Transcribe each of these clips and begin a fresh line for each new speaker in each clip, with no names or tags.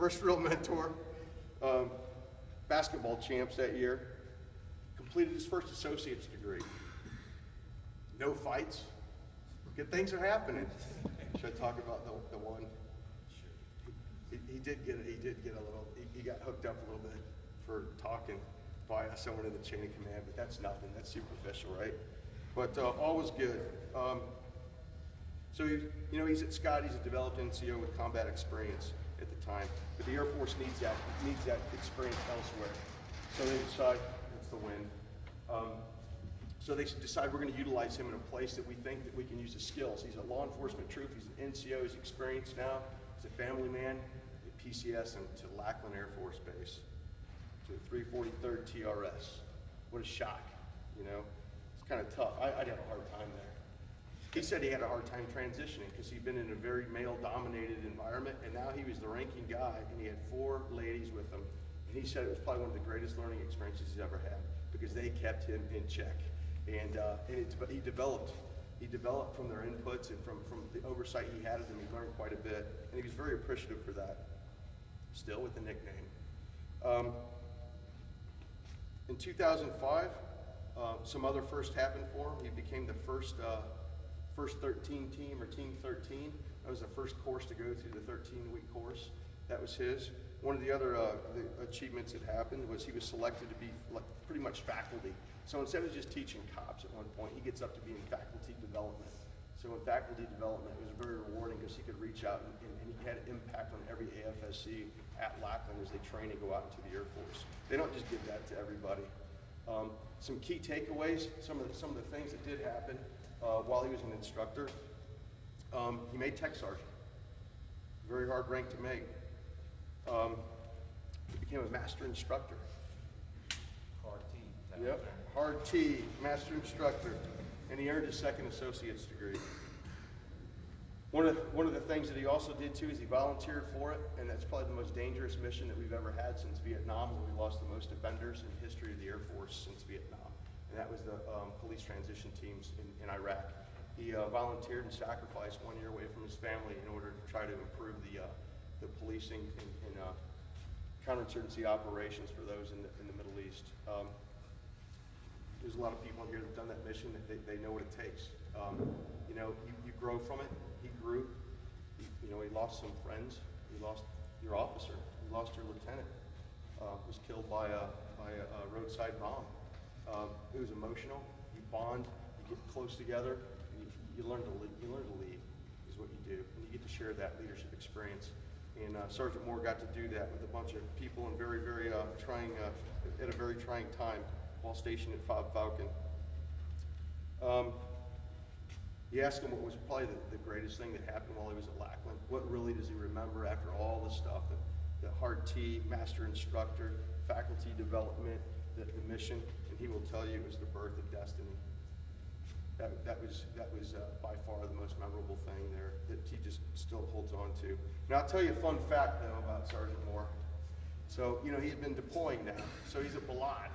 First real mentor, basketball champs that year, completed his first associate's degree. No fights. Good things are happening. Should I talk about the one? He did get a little, he got hooked up a little bit for talking by someone in the chain of command, but that's nothing, that's superficial, right? But all was good. So he's at Scott, he's a developed NCO with combat experience at the time, but the Air Force needs that experience elsewhere. So they decide, that's the wind. So they decide we're going to utilize him in a place that we think that we can use his skills. He's a law enforcement troop, he's an NCO, he's experienced now, he's a family man at PCS and to Lackland Air Force Base, to the 343rd TRS. What a shock, you know? It's kind of tough. I had a hard time there. He said he had a hard time transitioning because he'd been in a very male-dominated environment, and now he was the ranking guy, and he had 4 ladies with him. And he said it was probably one of the greatest learning experiences he's ever had because they kept him in check. And he developed from their inputs and from the oversight he had of them. He learned quite a bit, and he was very appreciative for that. Still with the nickname. In 2005, some other first happened for him. He became the first 13 team, or Team 13. That was the first course to go through the 13-week course. That was his. One of the other the achievements that happened was he was selected to be pretty much faculty. So instead of just teaching cops at one point, he gets up to being faculty development. So in faculty development, it was very rewarding because he could reach out and he had an impact on every AFSC at Lackland as they train and go out into the Air Force. They don't just give that to everybody. Some key takeaways, some of the things that did happen while he was an instructor. He made tech sergeant. Very hard rank to make. He became a master instructor.
Hard T.
Yep, hard T, master instructor. And he earned his second associate's degree. One of the things that he also did too is he volunteered for it, and that's probably the most dangerous mission that we've ever had since Vietnam, where we lost the most offenders in the history of the Air Force since Vietnam. And that was the police transition teams in Iraq. He volunteered and sacrificed 1 year away from his family in order to try to improve the policing and counterinsurgency operations for those in the Middle East. There's a lot of people here that have done that mission, that they know what it takes. You grow from it. He grew. He lost some friends. He lost your officer. He lost your lieutenant. Was killed by a roadside bomb. It was emotional. You bond. You get close together. You learn to lead. You learn to lead is what you do, and you get to share that leadership experience. And Sergeant Moore got to do that with a bunch of people in very, very trying at a very trying time while stationed at Fob Falcon. He asked him what was probably the greatest thing that happened while he was at Lackland. What really does he remember after all the stuff, the hard T, master instructor, faculty development, the mission, and he will tell you it was the birth of destiny. That was by far the most memorable thing there that he just still holds on to. Now I'll tell you a fun fact though about Sergeant Moore. So, he had been deploying now, so he's a Balad.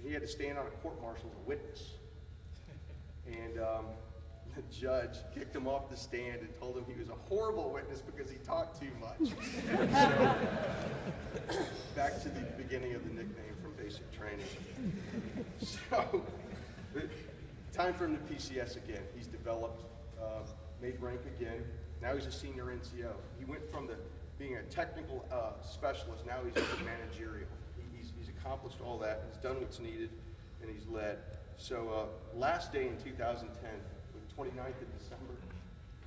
He had to stand on a court-martial as a witness. And the judge kicked him off the stand and told him he was a horrible witness because he talked too much. So, back to the beginning of the nickname from basic training. So, time for him to PCS again. He's developed, made rank again. Now he's a senior NCO. He went from being a technical specialist, now he's managerial. He's accomplished all that, he's done what's needed, and he's led. So last day in 2010, the 29th of December,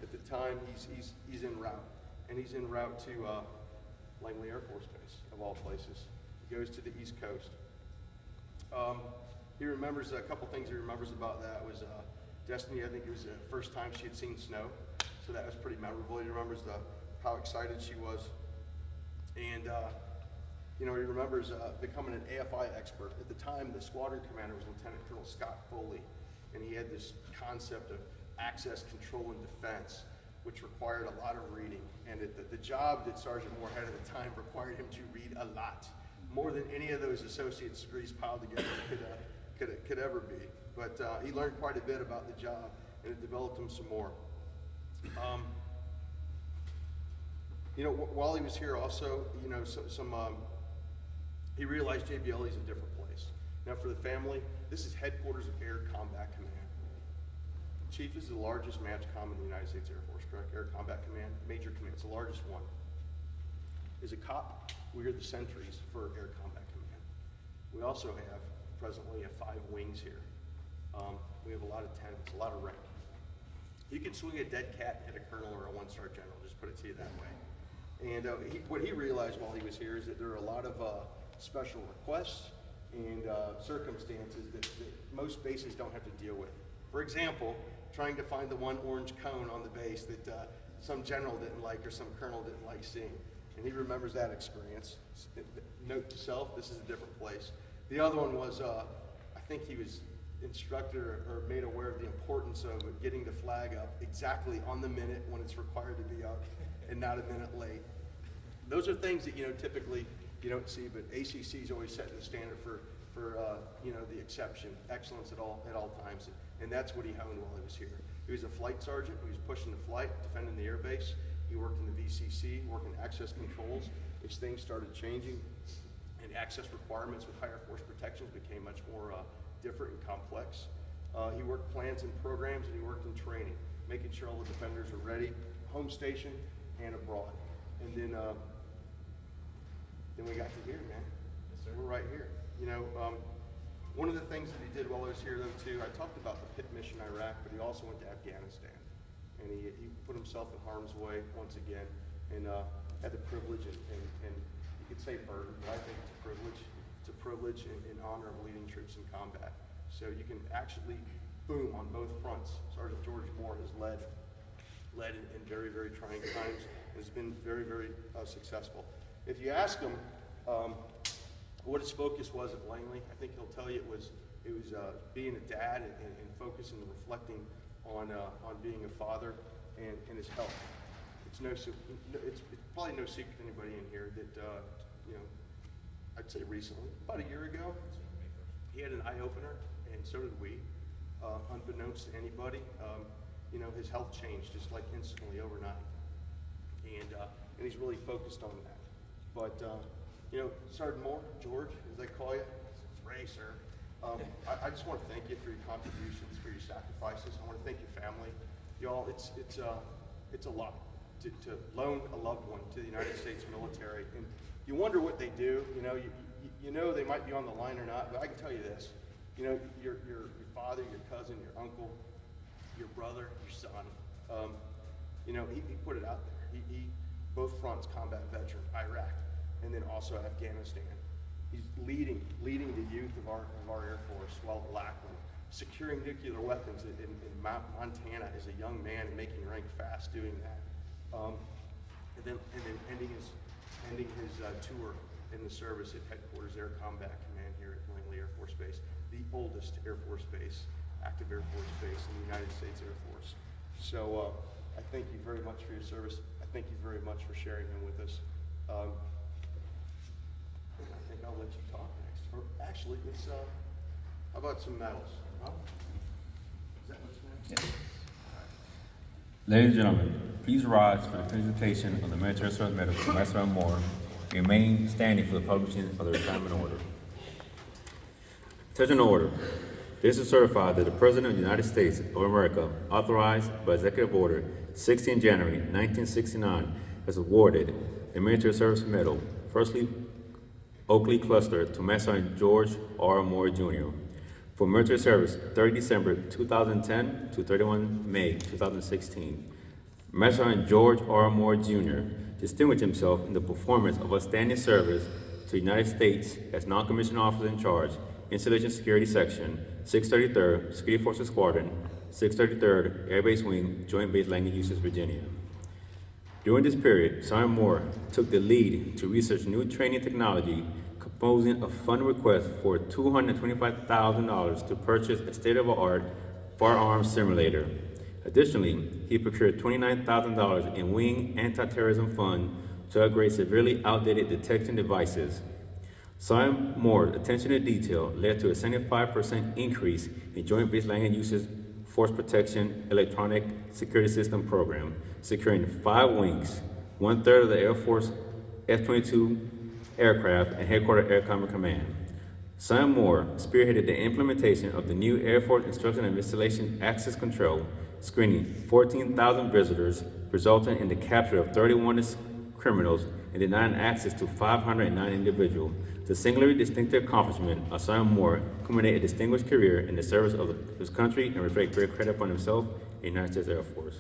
at the time he's en route. And he's en route to Langley Air Force Base, of all places. He goes to the East Coast. He remembers a couple things he remembers about that was Destiny, I think it was the first time she had seen snow. So that was pretty memorable. He remembers how excited she was. And he remembers becoming an AFI expert. At the time, the squadron commander was Lieutenant Colonel Scott Foley, and he had this concept of access, control, and defense, which required a lot of reading. And the job that Sergeant Moore had at the time required him to read a lot, more than any of those associate's degrees piled together could ever be. But he learned quite a bit about the job, and it developed him some more. You know, while he was here also, you know, he realized JBLE is a different place. Now for the family, this is headquarters of Air Combat Command. Chief is the largest MAGCOM in the United States Air Force, correct? Air Combat Command, Major Command, it's the largest one. As a cop, we are the sentries for Air Combat Command. We also have, presently, 5 wings here. We have a lot of tenants, a lot of rank. You can swing a dead cat and hit a colonel or a 1-star general, just put it to you that way. And what he realized while he was here is that there are a lot of special requests and circumstances that most bases don't have to deal with. For example, trying to find the one orange cone on the base that some general didn't like or some colonel didn't like seeing. And he remembers that experience. Note to self, this is a different place. The other one was, I think he was instructed or made aware of the importance of getting the flag up exactly on the minute when it's required to be up and not a minute late. Those are things that, you know, typically you don't see, but ACC is always setting the standard for you know, the exception, excellence at all times, and that's what he honed while he was here. He was a flight sergeant. He was pushing the flight, defending the airbase. He worked in the VCC, working access controls. As things started changing, and access requirements with higher force protections became much more different and complex. He worked plans and programs, and he worked in training, making sure all the defenders are ready, home station and abroad. And then we got to here, man.
Yes, sir.
We're right here. You know, one of the things that he did while I was here, though, too, I talked about the PIT mission in Iraq, but he also went to Afghanistan. And he put himself in harm's way once again, and had the privilege and you could say burden, but I think it's a privilege. It's a privilege and honor of leading troops in combat. So you can actually, boom, on both fronts. Sergeant George Moore has led in very, very trying times. Has been very, very successful. If you ask him what his focus was at Langley, I think he'll tell you it was being a dad and focusing and reflecting on being a father and his health. It's probably no secret to anybody in here that you know, I'd say recently, about a year ago, he had an eye opener, and so did we. Unbeknownst to anybody, you know, his health changed just like instantly overnight, and he's really focused on that. But you know, Sergeant Moore, George, as I call you, it's Ray, sir. I just want to thank you for your contributions, for your sacrifices. I want to thank your family, y'all. It's a lot to loan a loved one to the United States military, and you wonder what they do. You know, you know they might be on the line or not, but I can tell you this. You know, your father, your cousin, your uncle, your brother, your son. You know, he put it out there. He both fronts, combat veteran, Iraq, and then also Afghanistan. He's leading the youth of our Air Force while at Lackland, securing nuclear weapons in Montana as a young man and making rank fast doing that. And then ending his tour in the service at headquarters Air Combat Command here at Langley Air Force Base, the oldest Air Force base, active Air Force base in the United States Air Force. So I thank you very much for your service. I thank you very much for sharing him with us. I think I'll let you talk next. Or actually, let's, how about some medals? Huh? Is that what's next?
Yes. Ladies and gentlemen, please rise for the presentation of the Military Service Medal to Master Moore. Remain standing for the publishing of the retirement order. Attention order. This is certified that the President of the United States of America, authorized by Executive Order 16 January 1969, has awarded the Military Service Medal, firstly Oakley Cluster, to Master Sergeant George R. Moore, Jr. for military service 30 December 2010 to 31 May 2016. Master Sergeant George R. Moore, Jr. distinguished himself in the performance of outstanding service to the United States as non-commissioned officer in charge, Installation Security Section, 633rd Security Forces Squadron, 633rd Air Base Wing, Joint Base Langley, Eustis, Virginia. During this period, Sergeant Moore took the lead to research new training technology, composing a fund request for $225,000 to purchase a state-of-the-art firearms simulator. Additionally, he procured $29,000 in wing anti-terrorism fund to upgrade severely outdated detection devices. Sergeant Moore's attention to detail led to a 75% increase in Joint Base Langley Eustis Force Protection Electronic Security System program, securing 5 wings, one-third of the Air Force F-22 aircraft and headquarters Air Combat Command. Son Moore spearheaded the implementation of the new Air Force Instruction and Installation Access Control, screening 14,000 visitors, resulting in the capture of 31 criminals and denying access to 509 individuals. The singularly distinctive accomplishment of Son Moore culminated a distinguished career in the service of his country and reflect great credit upon himself and the United States Air Force.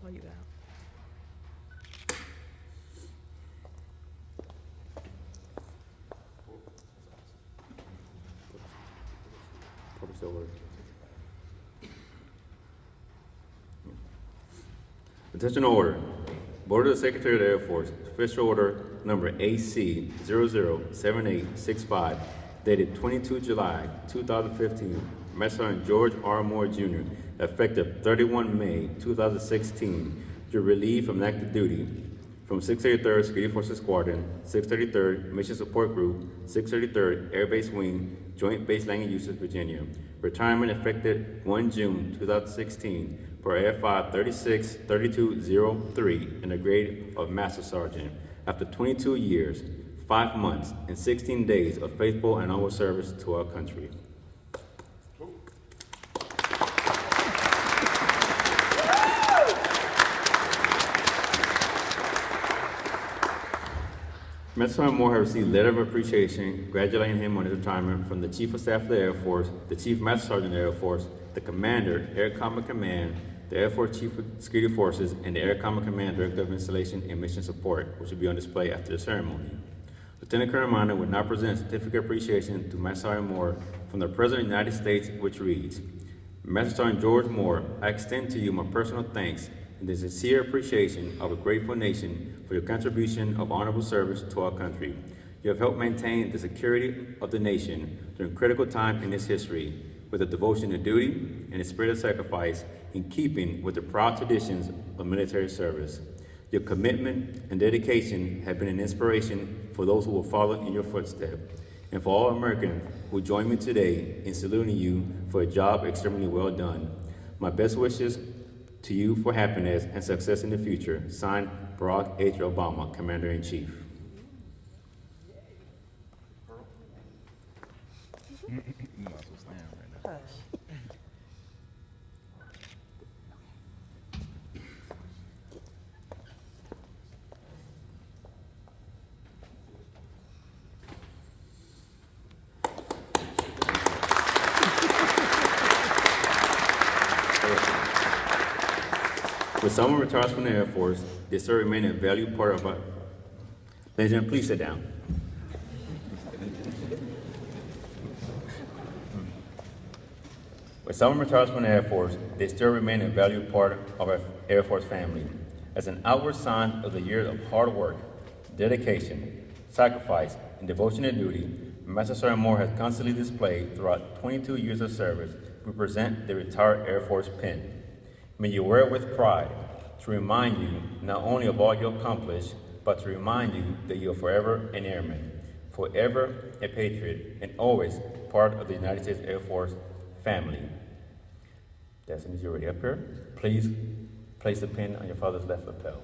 Call you out.
Public order. Attention order. Board of the Secretary of the Air Force, official order number AC 007865, dated 22 July 2015, Master Sergeant George R. Moore Jr., effective 31 May 2016, to relieve from active duty from 633rd Security Forces Squadron, 633rd Mission Support Group, 633rd Air Base Wing, Joint Base Land Usage, Virginia. Retirement effective 1 June 2016 for AFI 363203 in the grade of Master Sergeant. After 22 years, 5 months, and 16 days of faithful and honorable service to our country. Master Sergeant Moore has received a letter of appreciation congratulating him on his retirement from the Chief of Staff of the Air Force, the Chief Master Sergeant of the Air Force, the Commander, Air Combat Command, the Air Force Chief of Security Forces, and the Air Combat Command Director of Installation and Mission Support, which will be on display after the ceremony. Lieutenant Colonel Minor will now present a certificate of appreciation to Master Sergeant Moore from the President of the United States, which reads, Master Sergeant George Moore, I extend to you my personal thanks and the sincere appreciation of a grateful nation for your contribution of honorable service to our country. You have helped maintain the security of the nation during a critical time in its history, with a devotion to duty and a spirit of sacrifice in keeping with the proud traditions of military service. Your commitment and dedication have been an inspiration for those who will follow in your footsteps, and for all Americans who join me today in saluting you for a job extremely well done. My best wishes to you for happiness and success in the future. Signed, Barack H. Obama, Commander-in-Chief. When someone retires from the Air Force, they still remain a valued part of our... Ladies and gentlemen, please sit down. When someone retires from the Air Force, they still remain a valued part of our Air Force family. As an outward sign of the years of hard work, dedication, sacrifice, and devotion to duty, Master Sergeant Moore has constantly displayed throughout 22 years of service. We present the retired Air Force pin. May you wear it with pride to remind you not only of all you accomplished, but to remind you that you are forever an airman, forever a patriot, and always part of the United States Air Force family. That's the majority up here. Please place the pin on your father's left lapel.